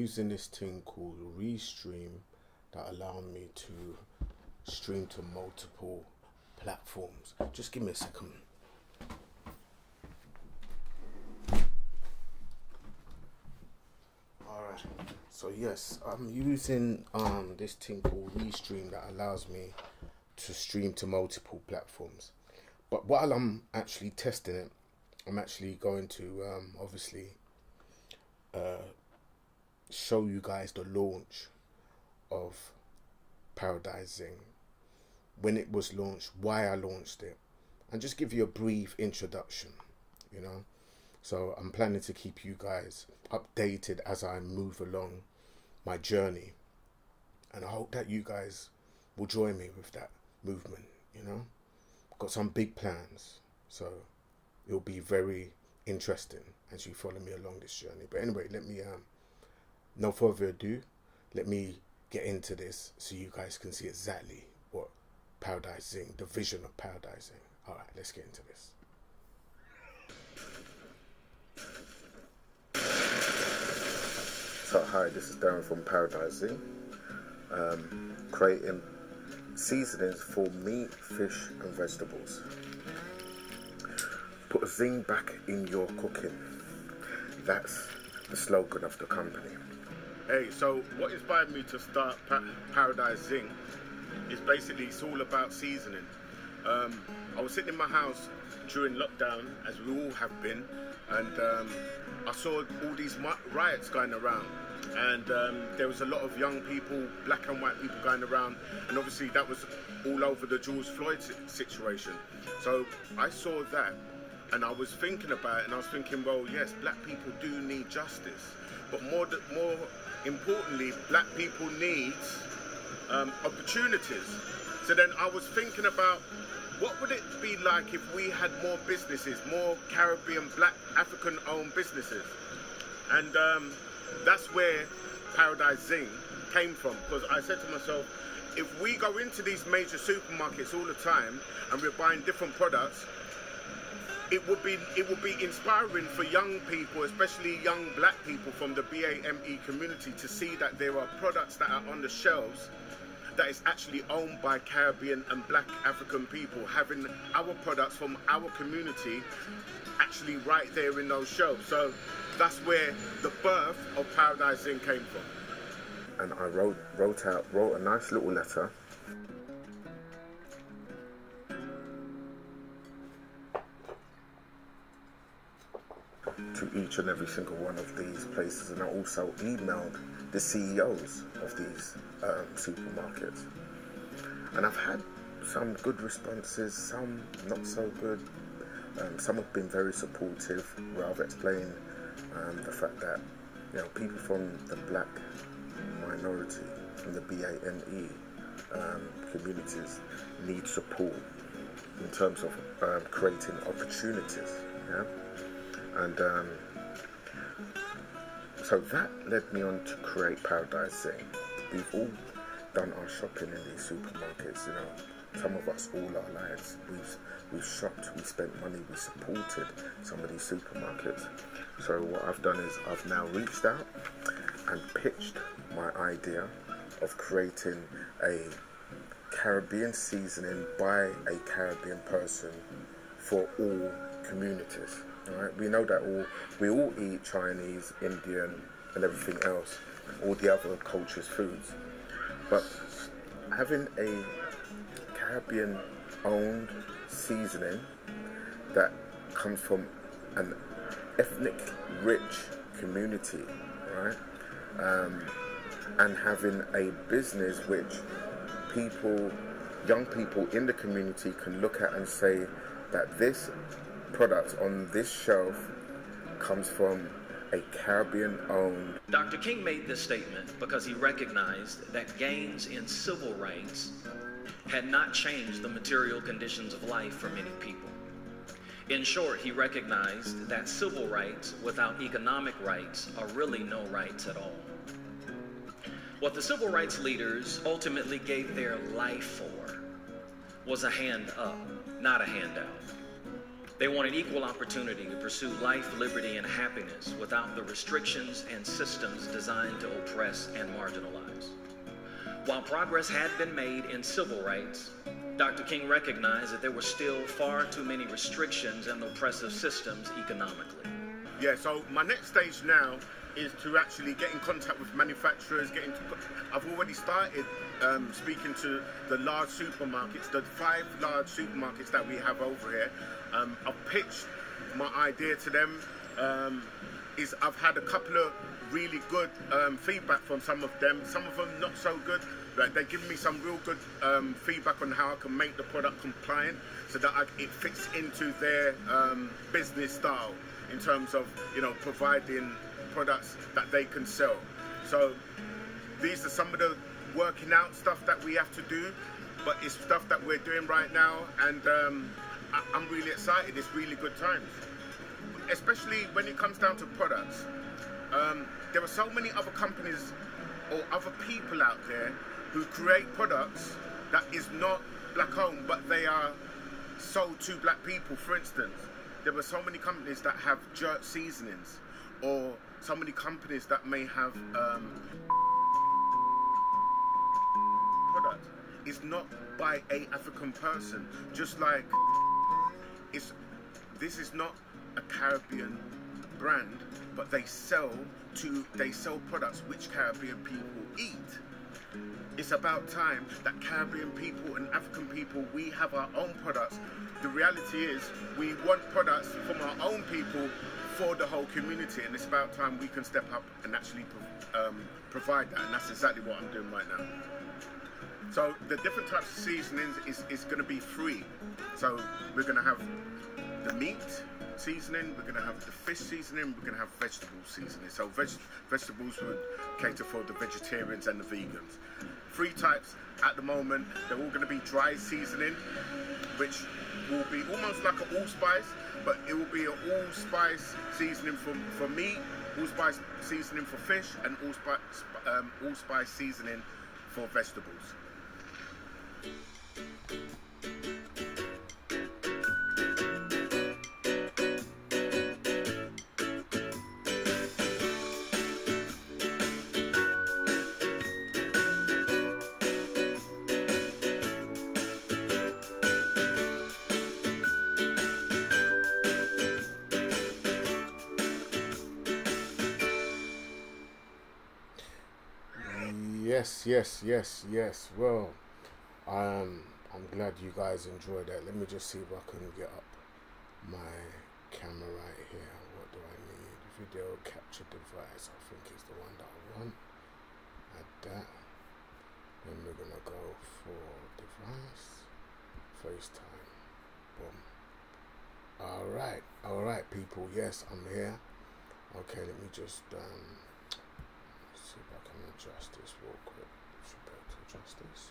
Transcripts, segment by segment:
using this thing called Restream that allow me to stream to multiple platforms. Just give me a second. Alright, so yes, I'm using this thing called Restream that allows me to stream to multiple platforms. But while I'm actually testing it, I'm actually going to obviously show you guys the launch of Paradise Zing, when it was launched, why I launched it, and just give you a brief introduction, you know. So I'm planning to keep you guys updated as I move along my journey, and I hope that you guys will join me with that movement, you know. Got some big plans, so it'll be very interesting as you follow me along this journey. But anyway, let me no further ado, let me get into this so you guys can see exactly what Paradise Zing, the vision of Paradise Zing. Alright, let's get into this. So hi, this is Darren from Paradise Zing, creating seasonings for meat, fish and vegetables. Put a zing back in your cooking. That's the slogan of the company. Hey, so what inspired me to start Paradise Zing is basically it's all about seasoning. I was sitting in my house during lockdown, as we all have been, and I saw all these riots going around, and there was a lot of young people, black and white people going around, and obviously that was all over the George Floyd situation. So I saw that, and I was thinking about it, and I was thinking, well, yes, black people do need justice, but more importantly, black people need opportunities. So then I was thinking about what would it be like if we had more businesses, more Caribbean, black, African-owned businesses, and that's where Paradise Zing came from, because I said to myself, if we go into these major supermarkets all the time and we're buying different products, it would be inspiring for young people, especially young black people from the BAME community, to see that there are products that are on the shelves that is actually owned by Caribbean and black African people, having our products from our community actually right there in those shelves. So that's where the birth of Paradise Zing came from. And I wrote a nice little letter to each and every single one of these places, and I also emailed the CEOs of these supermarkets, and I've had some good responses, some not so good. Some have been very supportive, where I've explained the fact that, you know, people from the black minority, from the BAME communities need support in terms of creating opportunities, yeah? And so that led me on to create Paradise Zing. We've all done our shopping in these supermarkets, you know. Some of us all our lives, we've shopped, we spent money, we supported some of these supermarkets. So what I've done is I've now reached out and pitched my idea of creating a Caribbean seasoning by a Caribbean person for all communities. All right? We know that we all eat Chinese, Indian and everything else, all the other cultures' foods. But having a Caribbean owned seasoning that comes from an ethnic rich community, right? And having a business which young people in the community can look at and say that this product on this shelf comes from a Caribbean owned. Dr. King made this statement because he recognized that gains in civil rights had not changed the material conditions of life for many people. In short, he recognized that civil rights without economic rights are really no rights at all. What the civil rights leaders ultimately gave their life for was a hand up, not a handout. They wanted equal opportunity to pursue life, liberty, and happiness without the restrictions and systems designed to oppress and marginalize. While progress had been made in civil rights, Dr. King recognized that there were still far too many restrictions and oppressive systems economically. Yeah, so my next stage now is to actually get in contact with manufacturers, I've already started speaking to the large supermarkets, the 5 large supermarkets that we have over here. I've pitched my idea to them. I've had a couple of really good feedback from some of them not so good. But they give me some real good feedback on how I can make the product compliant so that it fits into their business style in terms of, you know, providing products that they can sell. So these are some of the working out stuff that we have to do, but it's stuff that we're doing right now, and I'm really excited. It's really good times, especially when it comes down to products. There are so many other companies or other people out there who create products that is not black owned, but they are sold to black people. For instance, there are so many companies that have jerk seasonings, or so many companies that may have product is not by a African person. Just like this is not a Caribbean brand, but they sell products which Caribbean people eat. It's about time that Caribbean people and African people, we have our own products. The reality is we want products from our own people for the whole community, and it's about time we can step up and actually provide that, and that's exactly what I'm doing right now. So the different types of seasonings is going to be free. So we're going to have the meat seasoning, we're going to have the fish seasoning, we're going to have vegetable seasoning. So vegetables would cater for the vegetarians and the vegans. 3 types at the moment. They're all going to be dry seasoning, which will be almost like an allspice, but it will be an allspice seasoning for meat, allspice seasoning for fish, and allspice seasoning for vegetables. Yes. Well, I'm glad you guys enjoyed that. Let me just see if I can get up my camera right here. What do I need? Video capture device. I think is the one that I want. Add that. Then we're gonna go for device, FaceTime. Boom. All right, people. Yes, I'm here. Okay, let me just see if I can adjust this real quick. Should be able to adjust this.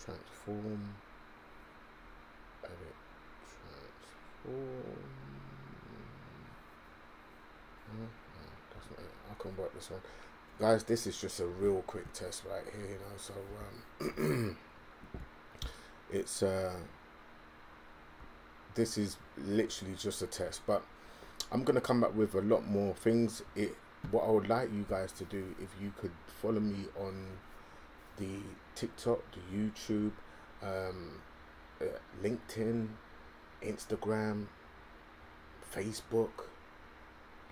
Transform. Edit. Transform. No, that's not it. I can work this one. Guys, this is just a real quick test right here, you know, so it's this is literally just a test, but I'm gonna come back with a lot more things. What I would like you guys to do, if you could follow me on the TikTok, the YouTube, LinkedIn, Instagram, Facebook,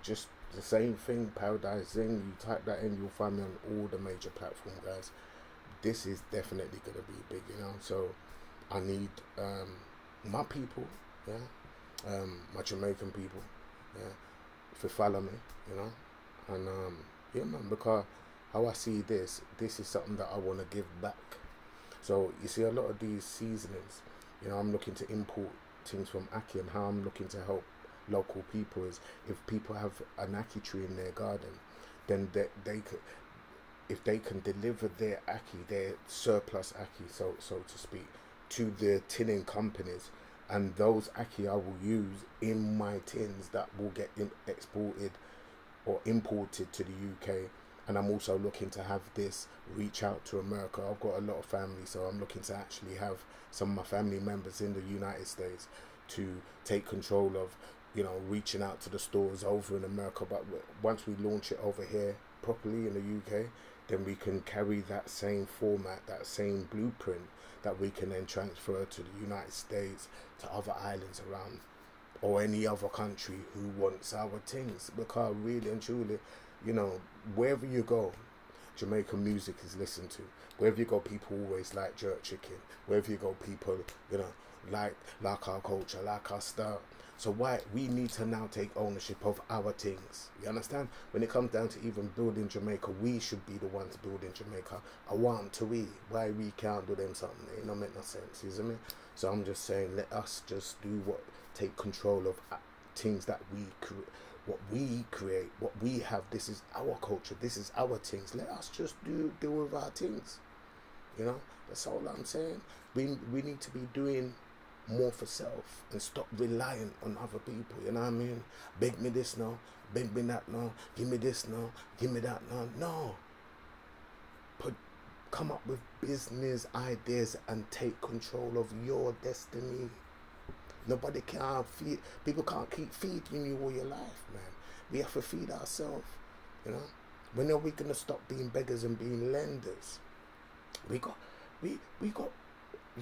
just the same thing, Paradise Zing. You type that in, you'll find me on all the major platforms, guys. This is definitely going to be big, you know, so I need my people, yeah, my Jamaican people, yeah, to follow me, you know. And yeah, man, because how I see this is something that I want to give back. So you see a lot of these seasonings, you know, I'm looking to import things from Aki, and how I'm looking to help local people is if people have an Aki tree in their garden, then they could, if they can deliver their Aki, their surplus Aki, so to speak, to the tinning companies, and those Aki I will use in my tins that will get exported or imported to the UK. And I'm also looking to have this reach out to America. I've got a lot of family, so I'm looking to actually have some of my family members in the United States to take control of, you know, reaching out to the stores over in America. But once we launch it over here properly in the UK, then we can carry that same format, that same blueprint that we can then transfer to the United States, to other islands around, or any other country who wants our things. Because really and truly, you know, wherever you go, Jamaican music is listened to. Wherever you go, people always like jerk chicken. Wherever you go, people, you know, like our culture, like our style. So why we need to now take ownership of our things. You understand? When it comes down to even building Jamaica, we should be the ones building Jamaica. I want to we. Why we can't do them something? It don't make no sense, you see me? So I'm just saying, let us just do take control of things that what we create, what we have. This is our culture, this is our things. Let us just deal with our things. You know, that's all I'm saying. We need to be doing more for self and stop relying on other people. You know what I mean? Beg me this now, beg me that now, give me this now, give me that now. No. Come up with business ideas and take control of your destiny. Nobody can't feed. People can't keep feeding you all your life, man. We have to feed ourselves. You know. When are we gonna stop being beggars and being lenders? We got. You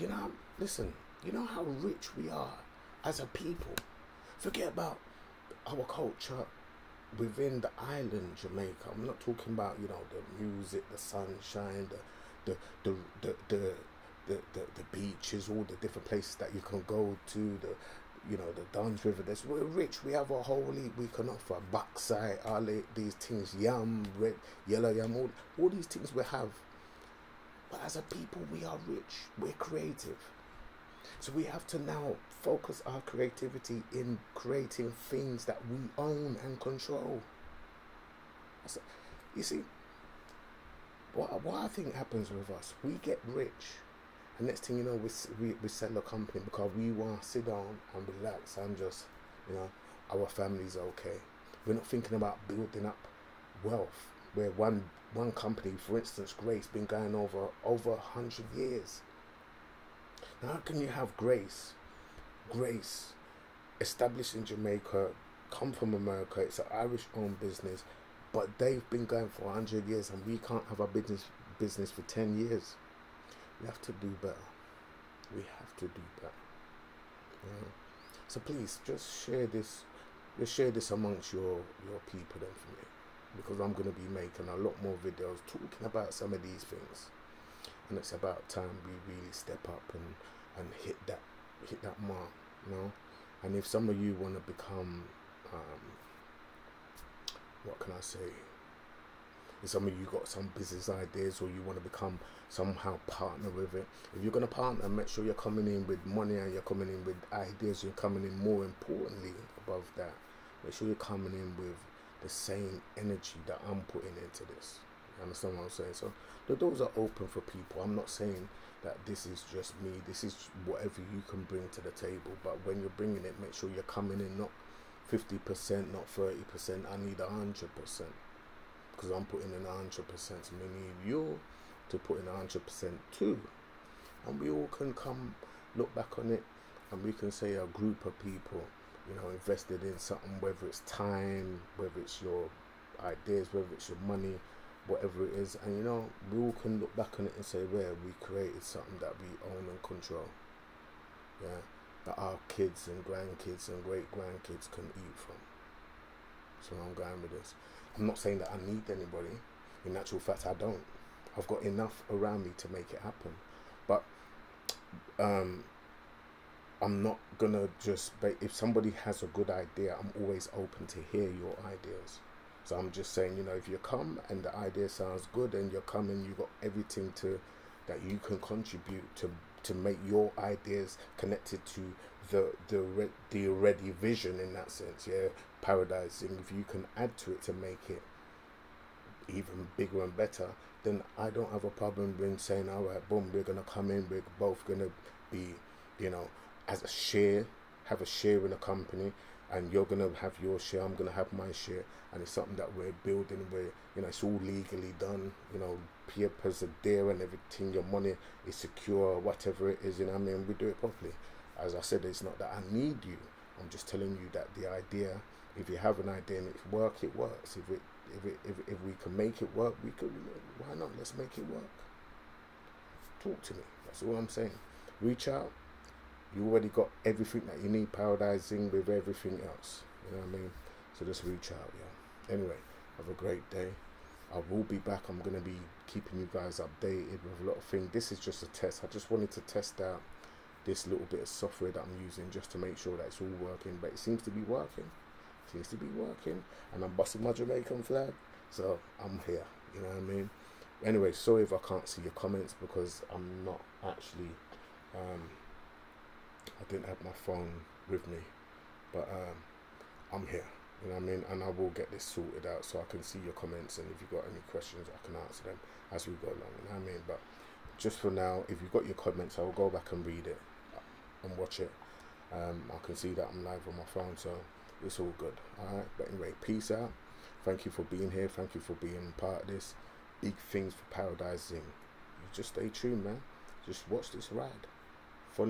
know. Listen. You know how rich we are as a people. Forget about our culture within the island, Jamaica. I'm not talking about, you know, the music, the sunshine, the beaches, all the different places that you can go to, the Duns River. We're rich. We have a whole heap we can offer. Backside, all these things, yam, red, yellow yam, all these things we have. But as a people, we are rich. We're creative. So we have to now focus our creativity in creating things that we own and control. You see, what I think happens with us, we get rich, and next thing you know, we sell a company because we want to sit down and relax and just, you know, our family's okay. We're not thinking about building up wealth, where one company, for instance, Grace, been going over 100 years. Now, how can you have Grace established in Jamaica, come from America, it's an Irish-owned business, but they've been going for 100 years and we can't have our business for 10 years. We have to do better. We have to do better. Yeah. So please, just share this amongst your people then for me, because I'm going to be making a lot more videos talking about some of these things. And it's about time we really step up and hit that mark, you know. And if some of you want to become, what can I say? If some of you got some business ideas, or you want to become somehow partner with it, if you're going to partner, make sure you're coming in with money and you're coming in with ideas. You're coming in, more importantly, above that, make sure you're coming in with the same energy that I'm putting into this. You understand what I'm saying? So the doors are open for people. I'm not saying that this is just me. This is whatever you can bring to the table. But when you're bringing it, make sure you're coming in not 50%, not 30%. I need 100%, because I'm putting in 100%. So we need you to put in 100% too, and we all can come look back on it, and we can say a group of people, you know, invested in something, whether it's time, whether it's your ideas, whether it's your money, whatever it is, and you know, we all can look back on it and say, well, we created something that we own and control, yeah, that our kids and grandkids and great grandkids can eat from. So I'm going with this. I'm not saying that I need anybody. In actual fact, I don't. I've got enough around me to make it happen. But I'm not gonna just. If somebody has a good idea, I'm always open to hear your ideas. So I'm just saying, you know, if you come and the idea sounds good, and you're coming, you got everything that you can contribute to make your ideas connected to the already vision, in that sense, yeah, Paradise Zing. If you can add to it to make it even bigger and better, then I don't have a problem in saying, all right, boom, we're gonna come in, we're both gonna be, you know, as a share, have a share in a company, and you're gonna have your share, I'm gonna have my share, and it's something that we're building, where, you know, it's all legally done, you know, papers are there and everything, your money is secure, whatever it is, you know what I mean, we do it properly. As I said, it's not that I need you. I'm just telling you that the idea, if you have an idea and it works, it works. If we can make it work, we could. Why not? Let's make it work. Talk to me. That's all I'm saying. Reach out. You already got everything that you need. Paradise Zing with everything else. You know what I mean? So just reach out, yeah. Anyway, have a great day. I will be back. I'm going to be keeping you guys updated with a lot of things. This is just a test. I just wanted to test out this little bit of software that I'm using just to make sure that it's all working. But it seems to be working. And I'm busting my Jamaican flag. So I'm here. You know what I mean? Anyway, sorry if I can't see your comments because I'm not actually... I didn't have my phone with me. But I'm here. You know what I mean? And I will get this sorted out so I can see your comments, and if you've got any questions I can answer them as we go along. You know what I mean? But just for now, if you've got your comments, I will go back and read it and watch it. I can see that I'm live on my phone, so it's all good. Alright, but anyway, peace out. Thank you for being here. Thank you for being part of this. Big things for Paradise Zing. You just stay tuned, man. Just watch this ride.